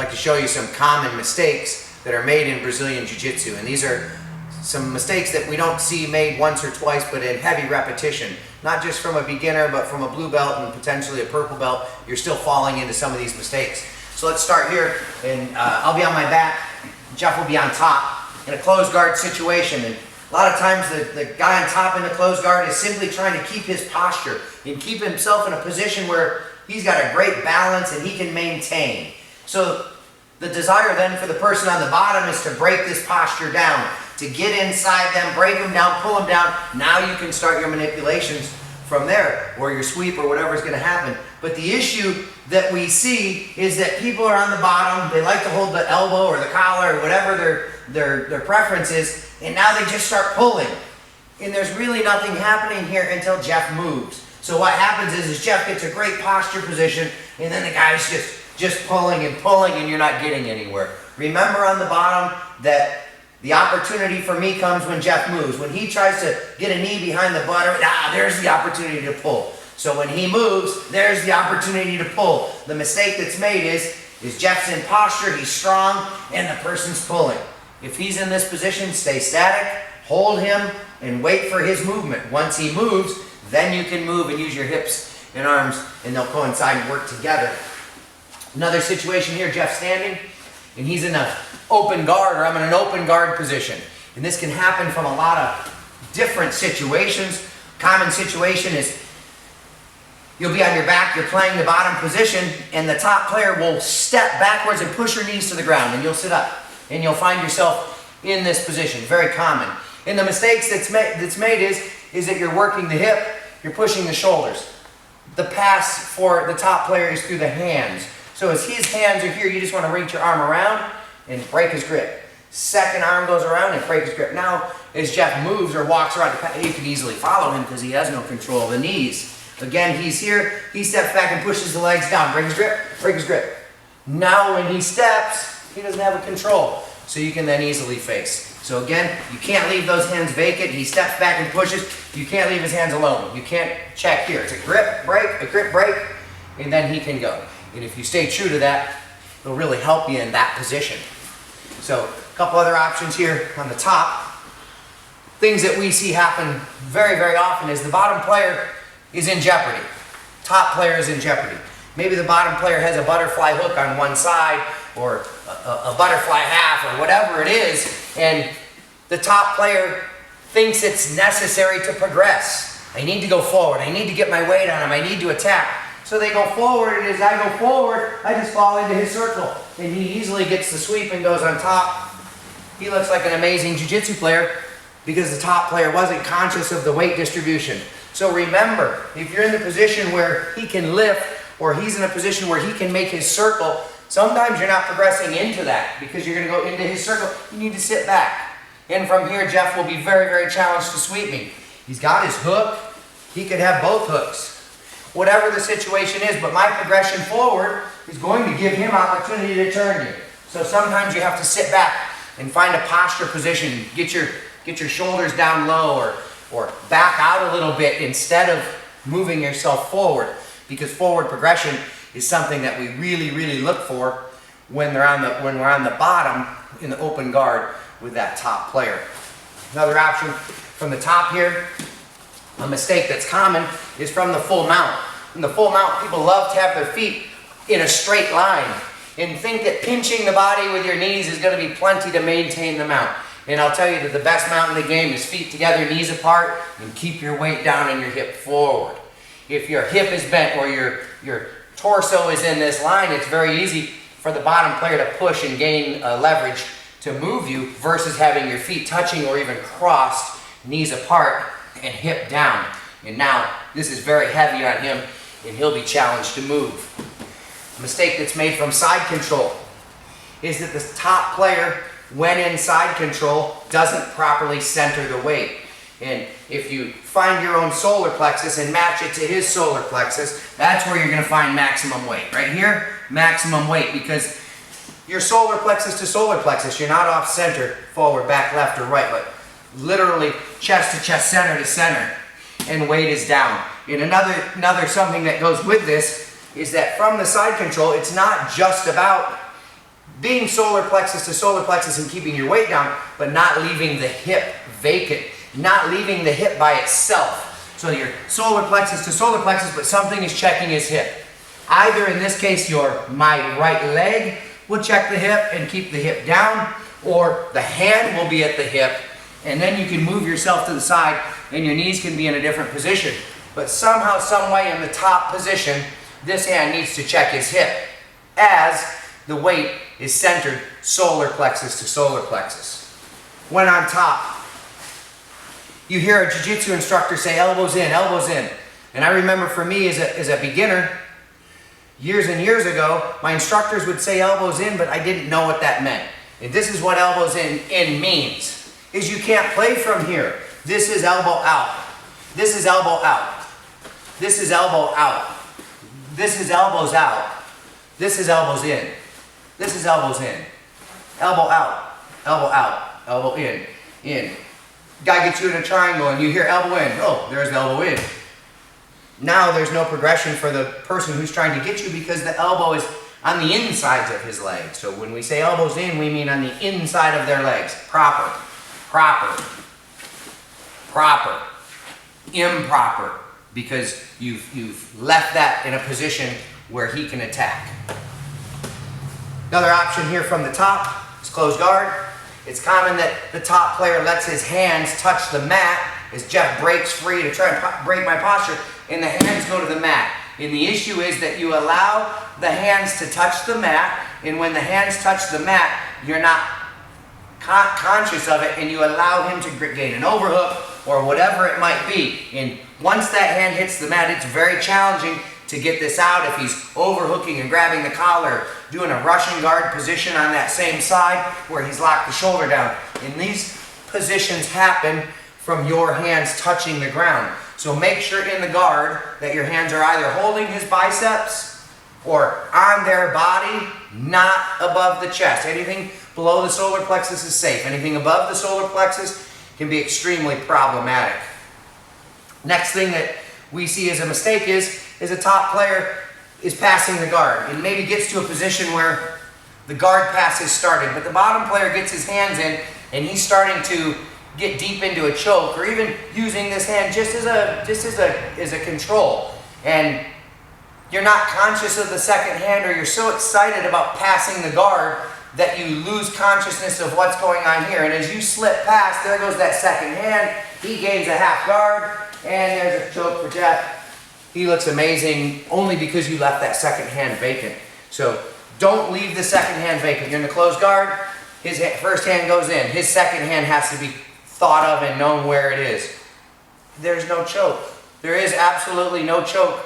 like to show you some common mistakes that are made in Brazilian Jiu-Jitsu. And these are some mistakes that we don't see made once or twice, but in heavy repetition. Not just from a beginner, but from a blue belt and potentially a purple belt, you're still falling into some of these mistakes. So let's start here, and I'll be on my back, Jeff will be on top in a closed guard situation. And a lot of times the guy on top in the closed guard is simply trying to keep his posture and keep himself in a position where he's got a great balance and he can maintain. So the desire then for the person on the bottom is to break this posture down, to get inside them, break them down, pull them down. Now you can start your manipulations from there, or your sweep or whatever is going to happen. But the issue that we see is that people are on the bottom, they like to hold the elbow or the collar or whatever their preference is, and now they just start pulling. And there's really nothing happening here until Jeff moves. So what happens is Jeff gets a great posture position, and then the guy's just pulling and you're not getting anywhere. Remember on the bottom that the opportunity for me comes when Jeff moves. When he tries to get a knee behind the butt, there's the opportunity to pull. So when he moves, there's the opportunity to pull. The mistake that's made is Jeff's in posture, he's strong, and the person's pulling. If he's in this position, stay static, hold him, and wait for his movement. Once he moves, then you can move and use your hips and arms, and they'll coincide and work together. Another situation here, Jeff's standing, and he's in an open guard, or I'm in an open guard position. And this can happen from a lot of different situations. Common situation is you'll be on your back, you're playing the bottom position, and the top player will step backwards and push your knees to the ground, and you'll sit up. And you'll find yourself in this position, very common. And the mistakes that's made is that you're working the hip, you're pushing the shoulders. The pass for the top player is through the hands. So as his hands are here, you just want to reach your arm around and break his grip. Second arm goes around and break his grip. Now, as Jeff moves or walks around, you can easily follow him because he has no control of the knees. Again, he's here, he steps back and pushes the legs down. Break his grip, break his grip. Now when he steps, he doesn't have a control. So you can then easily face. So again, you can't leave those hands vacant. He steps back and pushes. You can't leave his hands alone. You can't check here. It's a grip, break, and then he can go. And if you stay true to that, it'll really help you in that position. So a couple other options here on the top. Things that we see happen very, very often is the bottom player is in jeopardy. Top player is in jeopardy. Maybe the bottom player has a butterfly hook on one side, or a butterfly half, or whatever it is, and the top player thinks it's necessary to progress. I need to go forward. I need to get my weight on him. I need to attack. So they go forward, and as I go forward, I just fall into his circle. And he easily gets the sweep and goes on top. He looks like an amazing jiu-jitsu player because the top player wasn't conscious of the weight distribution. So remember, if you're in the position where he can lift, or he's in a position where he can make his circle, sometimes you're not progressing into that because you're going to go into his circle. You need to sit back. And from here, Jeff will be very, very challenged to sweep me. He's got his hook. He could have both hooks. Whatever the situation is, but my progression forward is going to give him opportunity to turn you. So sometimes you have to sit back and find a posture position. Get your shoulders down low, or back out a little bit instead of moving yourself forward, because forward progression is something that we really, really look for when we're on the bottom in the open guard with that top player. Another option from the top here, a mistake that's common, is from the full mount. In the full mount, people love to have their feet in a straight line and think that pinching the body with your knees is going to be plenty to maintain the mount. And I'll tell you that the best mount in the game is feet together, knees apart, and keep your weight down and your hip forward. If your hip is bent or your torso is in this line, it's very easy for the bottom player to push and gain leverage to move you versus having your feet touching or even crossed, knees apart, and hip down. And now this is very heavy on him, and he'll be challenged to move. A mistake that's made from side control is that the top player, when in side control, doesn't properly center the weight. And if you find your own solar plexus and match it to his solar plexus, that's where you're going to find maximum weight. Right here, maximum weight, because your solar plexus to solar plexus, you're not off center, forward, back, left, or right, but literally chest to chest, center to center, and weight is down. And another something that goes with this is that from the side control, it's not just about being solar plexus to solar plexus and keeping your weight down, but not leaving the hip vacant, not leaving the hip by itself. So you're solar plexus to solar plexus, but something is checking his hip. Either in this case, my right leg will check the hip and keep the hip down, or the hand will be at the hip, and then you can move yourself to the side and your knees can be in a different position. But somehow, some way in the top position, this hand needs to check his hip as the weight is centered solar plexus to solar plexus. When on top, you hear a jiu-jitsu instructor say elbows in, elbows in. And I remember for me as a beginner, years and years ago, my instructors would say elbows in, but I didn't know what that meant. And this is what elbows in means, is you can't play from here. This is elbow out. This is elbow out. This is elbow out. This is elbows out. This is elbows in. This is elbows in. Elbow out. Elbow out. Elbow in. In. Guy gets you in a triangle and you hear elbow in. Oh, there's the elbow in. Now there's no progression for the person who's trying to get you because the elbow is on the insides of his legs. So when we say elbows in, we mean on the inside of their legs. Proper. Proper. Proper. Improper. Because you've left that in a position where he can attack. Another option here from the top is closed guard. It's common that the top player lets his hands touch the mat as Jeff breaks free to try and break my posture, and the hands go to the mat. And the issue is that you allow the hands to touch the mat, and when the hands touch the mat, you're not conscious of it, and you allow him to gain an overhook or whatever it might be. And once that hand hits the mat, it's very challenging to get this out if he's overhooking and grabbing the collar, doing a Russian guard position on that same side where he's locked the shoulder down. And these positions happen from your hands touching the ground. So make sure in the guard that your hands are either holding his biceps or on their body, not above the chest. Anything below the solar plexus is safe. Anything above the solar plexus can be extremely problematic. Next thing that we see as a mistake is a top player is passing the guard and maybe gets to a position where the guard pass has started, but the bottom player gets his hands in and he's starting to get deep into a choke, or even using this hand just as a control, and you're not conscious of the second hand, or you're so excited about passing the guard that you lose consciousness of what's going on here. And as you slip past, there goes that second hand. He gains a half guard, and there's a choke for Jeff. He looks amazing only because you left that second hand vacant. So don't leave the second hand vacant. You're in the closed guard, his first hand goes in. His second hand has to be thought of and known where it is. There's no choke. There is absolutely no choke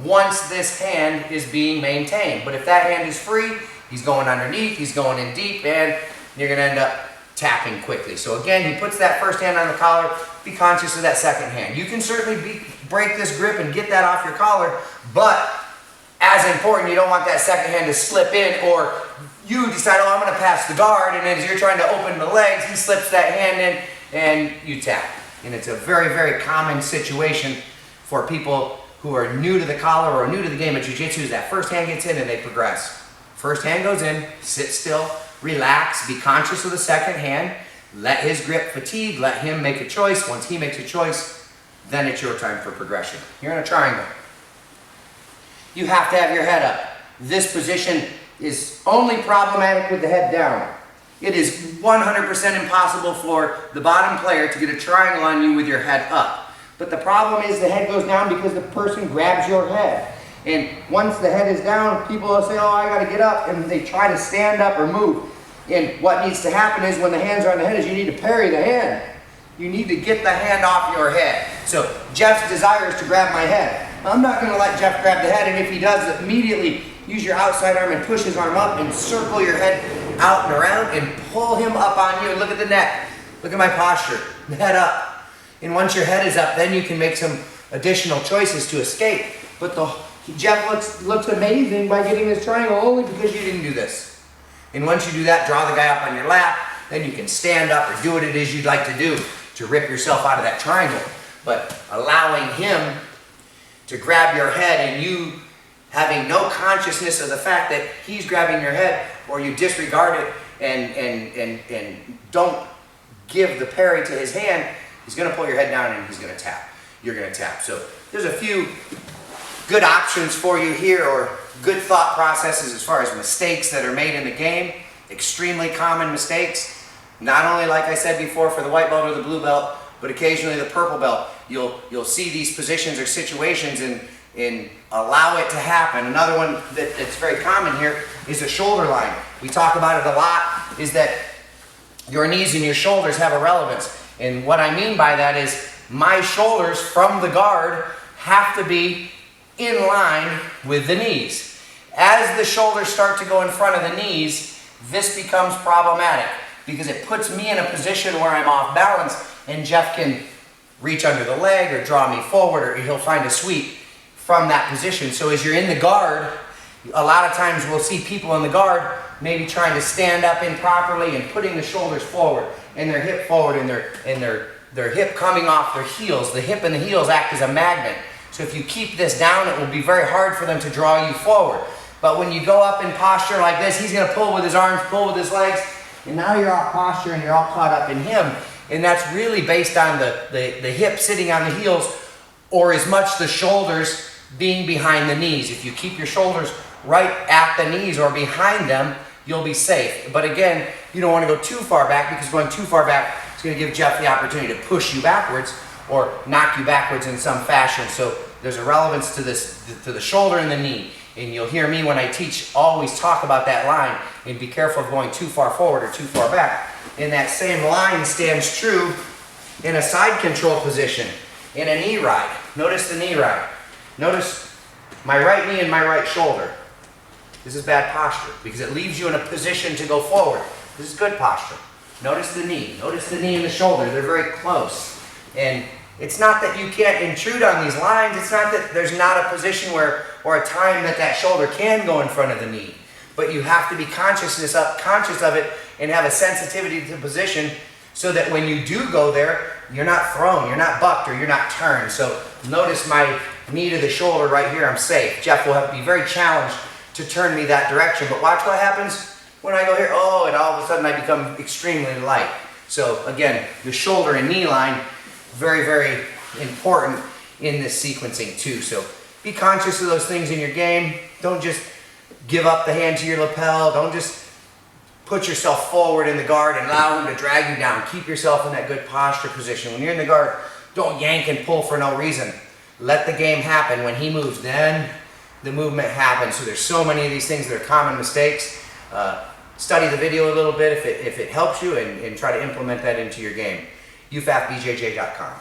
once this hand is being maintained. But if that hand is free, he's going underneath, he's going in deep, and you're going to end up tapping quickly. So again, he puts that first hand on the collar. Be conscious of that second hand. You can certainly break this grip and get that off your collar, but as important, you don't want that second hand to slip in, or you decide, oh, I'm going to pass the guard, and as you're trying to open the legs, he slips that hand in, and you tap. And it's a very, very common situation for people who are new to the collar or new to the game of jiu-jitsu, is that first hand gets in and they progress. First hand goes in, sit still, relax, be conscious of the second hand, let his grip fatigue, let him make a choice. Once he makes a choice, then it's your time for progression. You're in a triangle. You have to have your head up. This position is only problematic with the head down. It is 100% impossible for the bottom player to get a triangle on you with your head up. But the problem is the head goes down because the person grabs your head. And once the head is down, people will say, oh, I got to get up, and they try to stand up or move. And what needs to happen is when the hands are on the head is you need to parry the hand. You need to get the hand off your head. So Jeff's desire is to grab my head. I'm not going to let Jeff grab the head, and if he does, immediately use your outside arm and push his arm up and circle your head out and around and pull him up on you. And look at the neck. Look at my posture. The head up. And once your head is up, then you can make some additional choices to escape. But Jeff looks amazing by getting this triangle only because you didn't do this. And once you do that, draw the guy up on your lap, then you can stand up or do what it is you'd like to do to rip yourself out of that triangle. But allowing him to grab your head and you having no consciousness of the fact that he's grabbing your head, or you disregard it and don't give the parry to his hand, he's going to pull your head down and he's going to tap. You're going to tap. So there's a few good options for you here, or good thought processes as far as mistakes that are made in the game. Extremely common mistakes. Not only, like I said before, for the white belt or the blue belt, but occasionally the purple belt. You'll see these positions or situations and allow it to happen. Another one that's very common here is the shoulder line. We talk about it a lot, is that your knees and your shoulders have a relevance. And what I mean by that is my shoulders from the guard have to be in line with the knees. As the shoulders start to go in front of the knees, this becomes problematic because it puts me in a position where I'm off balance, and Jeff can reach under the leg or draw me forward, or he'll find a sweep from that position. So as you're in the guard, a lot of times we'll see people in the guard maybe trying to stand up improperly and putting the shoulders forward and their hip forward and their hip coming off their heels. The hip and the heels act as a magnet. So if you keep this down, it will be very hard for them to draw you forward. But when you go up in posture like this, he's going to pull with his arms, pull with his legs, and now you're off posture and you're all caught up in him. And that's really based on the hip sitting on the heels, or as much the shoulders being behind the knees. If you keep your shoulders right at the knees or behind them, you'll be safe. But again, you don't want to go too far back, because going too far back is going to give Jeff the opportunity to push you backwards or knock you backwards in some fashion. So there's a relevance to this, to the shoulder and the knee. And you'll hear me when I teach always talk about that line, and be careful of going too far forward or too far back. And that same line stands true in a side control position, in a knee ride. Notice the knee ride. Notice my right knee and my right shoulder. This is bad posture because it leaves you in a position to go forward. This is good posture. Notice the knee. Notice the knee and the shoulder. They're very close. And it's not that you can't intrude on these lines. It's not that there's not a position where, or a time that shoulder can go in front of the knee. But you have to be conscious of it and have a sensitivity to the position, so that when you do go there, you're not thrown, you're not bucked, or you're not turned. So notice my knee to the shoulder right here, I'm safe. Jeff will have to be very challenged to turn me that direction. But watch what happens when I go here. Oh, and all of a sudden I become extremely light. So again, the shoulder and knee line, very, very important in this sequencing too. So be conscious of those things in your game. Don't just give up the hand to your lapel. Don't just put yourself forward in the guard and allow him to drag you down. Keep yourself in that good posture position. When you're in the guard, don't yank and pull for no reason. Let the game happen. When he moves, then the movement happens. So there's so many of these things that are common mistakes. Study the video a little bit if it helps you, and try to implement that into your game. ufafbjj.com.